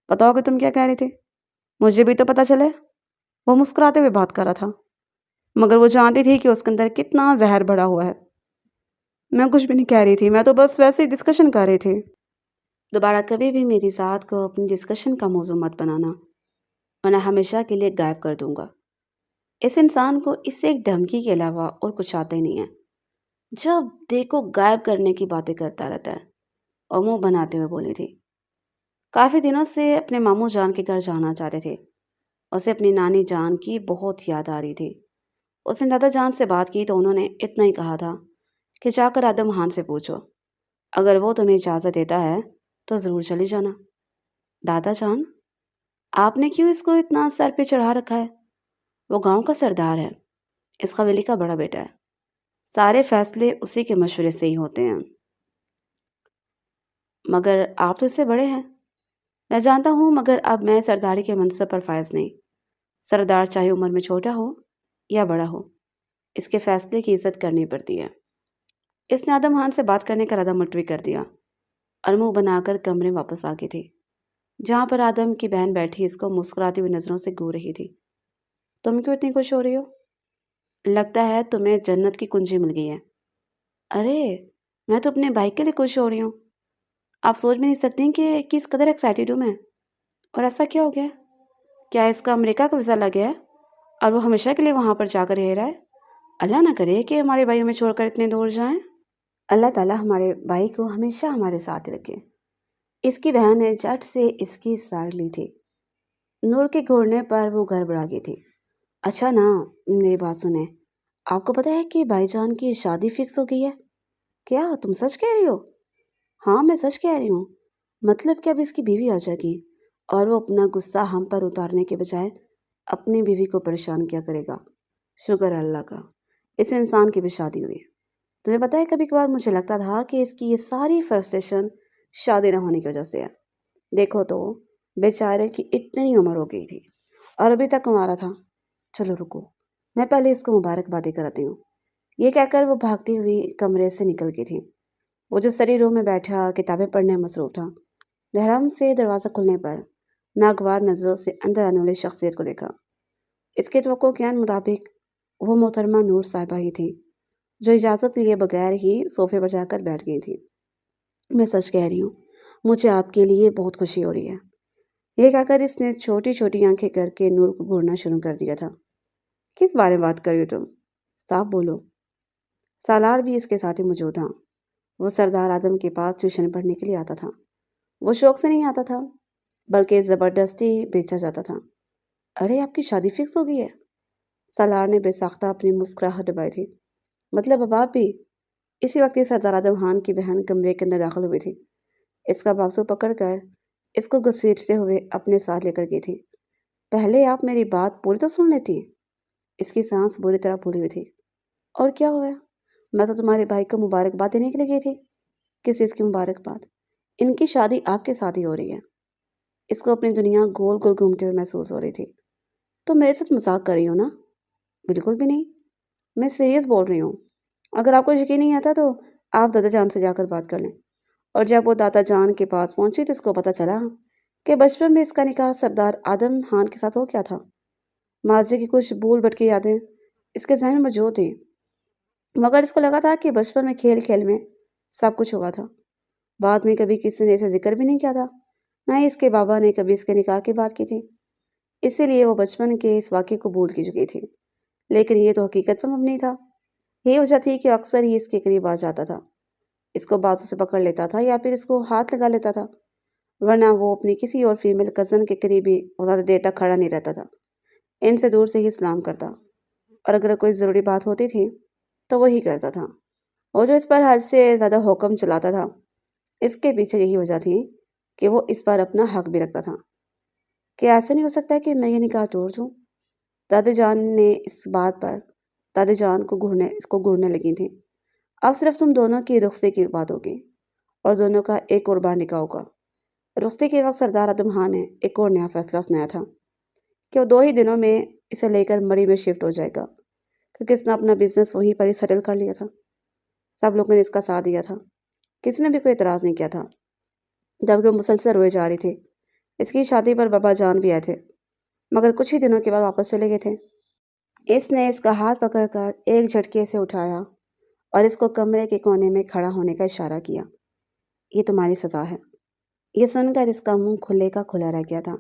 بتاؤ کہ تم کیا کہہ رہی تھی؟ مجھے بھی تو پتہ چلے۔ وہ مسکراتے ہوئے بات کر رہا تھا، مگر وہ جانتی تھی کہ اس کے اندر کتنا زہر بڑا ہوا ہے۔ میں کچھ بھی نہیں کہہ رہی تھی، میں تو بس ویسے ہی ڈسکشن کر رہی تھی۔ دوبارہ کبھی بھی میری ذات کو اپنی ڈسکشن کا موضوع مت بنانا، ورنہ ہمیشہ کے لیے غائب کر دوں گا۔ اس انسان کو اس سے ایک دھمکی کے علاوہ اور کچھ آتا ہی نہیں ہے۔ جب دیکھو غائب کرنے کی باتیں کرتا رہتا ہے، اور منہ بناتے ہوئے بولی تھی۔ کافی دنوں سے اپنے ماموں جان کے گھر جانا چاہتے تھے۔ اسے اپنی نانی جان کی بہت یاد آ رہی تھی۔ اس نے دادا جان سے بات کی تو انہوں نے اتنا ہی کہا تھا کہ جا کر آدم خان سے پوچھو، اگر وہ تمہیں اجازت دیتا ہے تو ضرور چلی جانا۔ دادا جان؟ آپ نے کیوں اس کو اتنا سر پہ چڑھا رکھا ہے؟ وہ گاؤں کا سردار ہے، اس قبیلے کا بڑا بیٹا ہے، سارے فیصلے اسی کے مشورے سے ہی ہوتے ہیں۔ مگر آپ تو اس سے بڑے ہیں۔ میں جانتا ہوں، مگر اب میں سرداری کے منصب پر فائز نہیں۔ سردار چاہے عمر میں چھوٹا ہو یا بڑا ہو، اس کے فیصلے کی عزت کرنی پڑتی ہے۔ اس نے آدم خان سے بات کرنے کا ارادہ ملتوی کر دیا اور منہ بنا کر کمرے واپس آ گئی تھی، جہاں پر آدم کی بہن بیٹھی اس کو مسکراتی ہوئی نظروں سے گھور رہی تھی۔ تم کیوں اتنی خوش ہو رہی ہو؟ لگتا ہے تمہیں جنت کی کنجی مل گئی ہے۔ ارے میں تو اپنے بھائی کے لیے خوش ہو رہی ہوں۔ آپ سوچ بھی نہیں سکتی کہ کس قدر ایکسائٹیڈ ہوں میں۔ اور ایسا کیا ہو گیا؟ کیا اس کا امریکہ کا ویزا لگ گیا ہے اور وہ ہمیشہ کے لیے وہاں پر جا کر رہ رہا ہے؟ اللہ نہ کرے کہ ہمارے بھائی ہمیں چھوڑ کر اتنے دور جائیں۔ اللہ تعالیٰ ہمارے بھائی کو ہمیشہ ہمارے ساتھ رکھے۔ اس کی بہن نے جھٹ سے اس کی سائڈ لی تھی۔ نور کے گھورنے پر وہ گھر بڑھا گئی تھی۔ اچھا نا، میری بات سنیں، آپ کو پتہ ہے کہ بھائی جان کی شادی فکس ہو گئی ہے؟ کیا تم سچ کہہ رہی ہو؟ ہاں میں سچ کہہ رہی ہوں۔ مطلب کہ اب اس کی بیوی آ جائے گی اور وہ اپنا غصہ ہم پر اتارنے کے بجائے اپنی بیوی کو پریشان کیا کرے گا۔ شکر ہے اللہ کا، اس انسان کی بھی شادی ہوئی ہے۔ تمہیں پتہ ہے کبھی کبھار مجھے لگتا تھا کہ اس کی یہ ساری فرسٹریشن شادی نہ ہونے کی وجہ سے ہے۔ دیکھو تو بیچارے کی اتنی عمر ہو گئی تھی اور ابھی تک کمارا تھا۔ چلو رکو، میں پہلے اس کو مبارکبادی کراتی ہوں۔ یہ کہہ کر وہ بھاگتی ہوئی کمرے سے نکل گئی تھی۔ وہ جو سری روم میں بیٹھا کتابیں پڑھنے میں مصروف تھا، بہرام سے دروازہ کھلنے پر ناگوار نظروں سے اندر آنے والی شخصیت کو دیکھا۔ اس کے توقع کے مطابق وہ محترمہ نور صاحبہ ہی تھی، جو اجازت لیے بغیر ہی صوفے پر جا کر بیٹھ گئی تھی۔ میں سچ کہہ رہی ہوں، مجھے آپ کے لیے بہت خوشی ہو رہی ہے۔ یہ کہہ کر اس نے چھوٹی چھوٹی آنکھیں کر کے نور کو گھورنا شروع کر دیا تھا۔ کس بارے میں بات کر رہی ہو تم؟ صاف بولو۔ سالار بھی اس کے ساتھ ہی موجود تھا۔ وہ سردار آدم کے پاس ٹیوشن پڑھنے کے لیے آتا تھا۔ وہ شوق سے نہیں آتا تھا، بلکہ زبردستی بیچا جاتا تھا۔ ارے آپ کی شادی فکس ہو گئی ہے؟ سالار نے بے ساختہ اپنی مسکراہٹ دبائی تھی۔ مطلب اب آپ بھی؟ اسی وقت یہ سردار آدم خان کی بہن کمرے کے اندر داخل ہوئی تھی۔ اس کا بازو پکڑ کر اس کو گھسیٹتے ہوئے اپنے ساتھ لے کر گئی تھی۔ پہلے آپ میری بات پوری تو سن لیتی۔ اس کی سانس بری طرح پھولی ہوئی تھی۔ اور کیا ہوا؟ میں تو تمہارے بھائی کو مبارکباد دینے کے لیے گئی تھی۔ کس چیز کی مبارکباد؟ ان کی شادی آپ کے ساتھ ہی ہو رہی ہے۔ اس کو اپنی دنیا گول گول گھومتے ہوئے محسوس ہو رہی تھی۔ تو میرے ساتھ مذاق کر رہی ہو نا؟ بالکل بھی نہیں، میں سیریس بول رہی ہوں۔ اگر آپ کو یقین نہیں آتا تو آپ دادا جان سے جا کر بات کر لیں۔ اور جب وہ دادا جان کے پاس پہنچی تو اس کو پتہ چلا کہ بچپن میں اس کا نکاح سردار آدم خان کے ساتھ ہو گیا تھا۔ ماضی کی کچھ بھول بھٹکی یادیں اس کے ذہن میں موجود تھیں، مگر اس کو لگا تھا کہ بچپن میں کھیل کھیل میں سب کچھ ہوا تھا۔ بعد میں کبھی کسی نے اسے ذکر بھی نہیں کیا تھا، نہ ہی اس کے بابا نے کبھی اس کے نکاح کی بات کی تھی۔ اسی لیے وہ بچپن کے اس واقعے کو بھول کی چکی تھی، لیکن یہ تو حقیقت پر مبنی تھا۔ یہی وجہ تھی کہ اکثر ہی اس کے قریب آ جاتا تھا، اس کو بازو سے پکڑ لیتا تھا یا پھر اس کو ہاتھ لگا لیتا تھا، ورنہ وہ اپنی کسی اور فیمیل کزن کے قریب بھی زیادہ دیر تک کھڑا نہیں رہتا تھا۔ ان سے دور سے ہی سلام کرتا، اور اگر کوئی ضروری بات ہوتی تھی تو وہی کرتا تھا۔ وہ جو اس پر حد سے زیادہ حکم چلاتا تھا، اس کے پیچھے یہی وجہ تھی کہ وہ اس پر اپنا حق بھی رکھتا تھا۔ کہ ایسا نہیں ہو سکتا کہ میں یہ نکاح توڑ دوں؟ دادی جان نے اس بات پر دادی جان کو گھورنے لگی تھیں۔ اب صرف تم دونوں کی رخصتی کی بات ہوگی اور دونوں کا ایک اور بار نکاح ہوگا۔ رخصتی کے وقت سردار آدم خان نے ایک اور نیا فیصلہ سنایا تھا کہ وہ 2 ہی دنوں میں اسے لے کر مری میں شفٹ ہو جائے گا، کیونکہ اس نے اپنا بزنس وہیں پر ہی سیٹل کر لیا تھا۔ سب لوگوں نے اس کا ساتھ دیا تھا، کسی نے بھی کوئی اعتراض نہیں کیا تھا، جبکہ وہ مسلسل روئے جا رہی تھی۔ اس کی شادی پر بابا جان بھی آئے تھے، مگر کچھ ہی دنوں کے بعد واپس چلے گئے تھے۔ اس نے اس کا ہاتھ پکڑ کر ایک جھٹکے سے اٹھایا اور اس کو کمرے کے کونے میں کھڑا ہونے کا اشارہ کیا۔ یہ تمہاری سزا ہے۔ یہ سن کر اس کا منہ کھلے کا کھلا رہ گیا تھا۔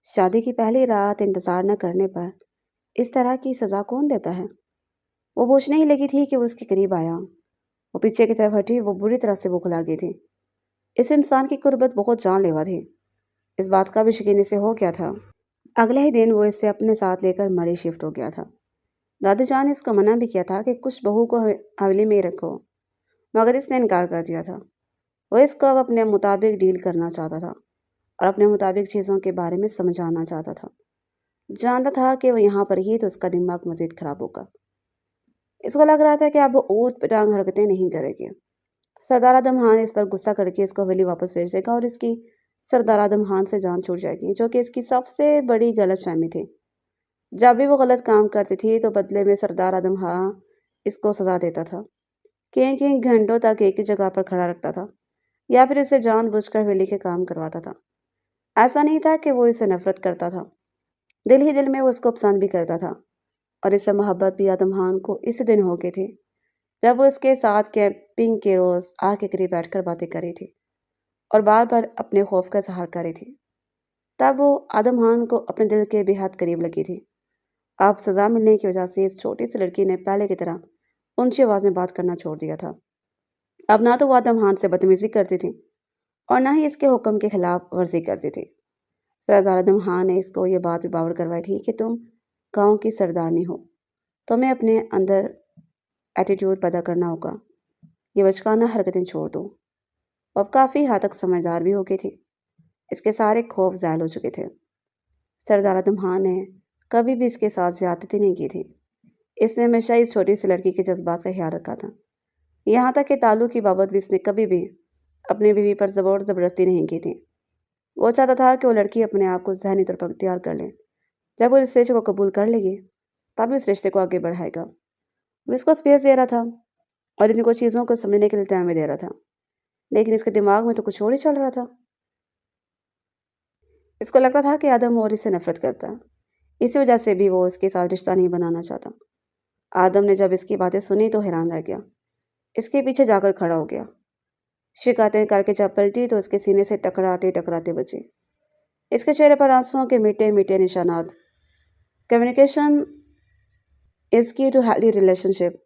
شادی کی پہلی رات انتظار نہ کرنے پر اس طرح کی سزا کون دیتا ہے؟ وہ پوچھنے ہی لگی تھی کہ وہ اس کے قریب آیا۔ وہ پیچھے کی طرف ہٹی، وہ بری طرح سے بکھلا گئی تھی۔ اس انسان کی قربت بہت جان لیوا تھی، اس بات کا بھی یقین اسے ہو گیا تھا۔ اگلے ہی دن وہ اسے اپنے ساتھ لے کر مری شفٹ ہو گیا تھا۔ دادی جان نے اس کو منع بھی کیا تھا کہ کچھ بہو کو حویلی میں ہی رکھو، مگر اس نے انکار کر دیا تھا۔ وہ اس کو اب اپنے مطابق ڈیل کرنا چاہتا تھا اور اپنے مطابق چیزوں کے بارے میں سمجھانا چاہتا تھا۔ جانتا تھا کہ وہ یہاں پر ہی تو اس کا دماغ مزید خراب ہوگا۔ اس کو لگ رہا تھا کہ اب وہ اوٹ پٹانگ حرکتیں نہیں کرے گی۔ سردار اعظم خان اس پر غصہ کر کے اس کو حویلی واپس بھیج دے گا اور اس کی سردار اعظم خان سے جان چھوٹ جائے گی، جو کہ اس کی سب سے بڑی غلط فہمی تھی۔ جب بھی وہ غلط کام کرتی تھی تو بدلے میں سردار اعظم خان اس کو سزا دیتا تھا، کئی گھنٹوں تک ایک ہی جگہ پر کھڑا رکھتا تھا یا پھر اسے جان بوجھ کر حویلی کے کام کرواتا تھا۔ ایسا نہیں تھا کہ وہ اسے نفرت کرتا تھا، دل ہی دل میں وہ اس کو پسند بھی کرتا تھا، اور اس سے محبت بھی اعظم خان کو اس دن ہو گئی تھی جب وہ اس کے ساتھ کیمپنگ کے روز آگ کے قریب بیٹھ کر باتیں کر رہی تھی اور بار بار اپنے خوف کا اظہار کر رہی تھی۔ تب وہ اعظم خان کو اپنے دل کے بے حد قریب لگی تھی۔ اب سزا ملنے کی وجہ سے اس چھوٹی سی لڑکی نے پہلے کی طرح اونچی آواز میں بات کرنا چھوڑ دیا تھا۔ اب نہ تو وہ اعظم خان سے بدتمیزی کرتی تھی اور نہ ہی اس کے حکم کے خلاف ورزی کرتی تھی۔ سردار اعظم خان نے اس کو یہ بات بھی باور کروائی تھی کہ تم گاؤں کی سردارنی ہو، تمہیں اپنے اندر ایٹیٹیوڈ پیدا کرنا ہوگا، یہ بچکانہ حرکتیں چھوڑ دو۔ وہ اب کافی حد تک سمجھدار بھی ہو گئی تھی، اس کے سارے خوف زائل ہو چکے تھے۔ سردار اعظم خان نے کبھی بھی اس کے ساتھ زیادتی نہیں کی تھی، اس نے ہمیشہ اس چھوٹی سی لڑکی کے جذبات کا خیال رکھا تھا، یہاں تک کہ تعلق کی بابت بھی اس نے کبھی بھی اپنی بیوی پر زبر زبردستی نہیں کی تھی۔ وہ چاہتا تھا کہ وہ لڑکی اپنے آپ کو ذہنی طور پر تیار کر لے، جب وہ اس رشتے کو قبول کر لے گی تب اس رشتے کو آگے بڑھائے گا۔ وہ اس کو اسپیس دے رہا تھا اور ان کو چیزوں کو سمجھنے کے لیے ٹائم بھی دے رہا تھا، لیکن اس کے دماغ میں تو کچھ اور ہی چل رہا تھا۔ اس کو لگتا تھا کہ آدم اور اس سے نفرت کرتا ہے، اسی وجہ سے بھی وہ اس کے ساتھ رشتہ نہیں بنانا چاہتا۔ آدم نے جب اس کی باتیں سنی تو حیران رہ گیا، اس کے پیچھے جا کر کھڑا ہو گیا۔ شکایتیں کر کے جب پلٹی تو اس کے سینے سے ٹکراتے بچی۔ اس کے چہرے پر آنسوؤں کے میٹھے میٹھے نشانات۔ کمیونیکیشن از کی ٹو ہیلدی ریلیشن شپ۔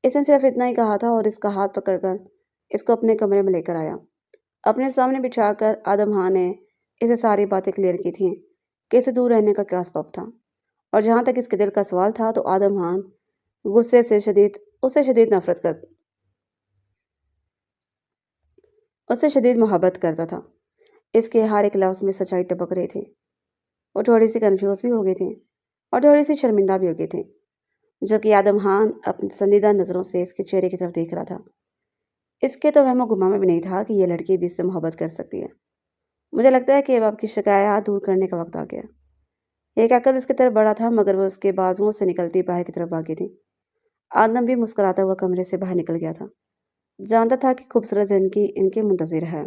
اس نے صرف اتنا ہی کہا تھا اور اس کا ہاتھ پکڑ کر اس کو اپنے کمرے میں لے کر آیا۔ اپنے سامنے بٹھا کر آدم خان نے اسے ساری باتیں کلیئر کی تھیں کہ اسے دور رہنے کا کیا سبب تھا، اور جہاں تک اس کے دل کا سوال تھا تو آدم خان غصے سے اس سے شدید محبت کرتا تھا۔ اس کے ہر ایک لفظ میں سچائی ٹپک رہی تھی۔ وہ تھوڑی سی کنفیوز بھی ہو گئی تھی اور تھوڑی سی شرمندہ بھی ہو گئی تھی، جبکہ آدم خان اپنی پسندیدہ نظروں سے اس کے چہرے کی طرف دیکھ رہا تھا۔ اس کے تو وہم و گمان میں بھی نہیں تھا کہ یہ لڑکی بھی اس سے محبت کر سکتی ہے۔ مجھے لگتا ہے کہ اب آپ کی شکایات دور کرنے کا وقت آ گیا۔ یہ کہہ کر اس کی طرف بڑھا تھا، مگر وہ اس کے بازوؤں سے نکلتی باہر کی طرف بھاگی تھی۔ آدم بھی مسکراتا ہوا کمرے سے باہر نکل گیا تھا، جانتا تھا کہ خوبصورت زندگی ان کے منتظر ہے۔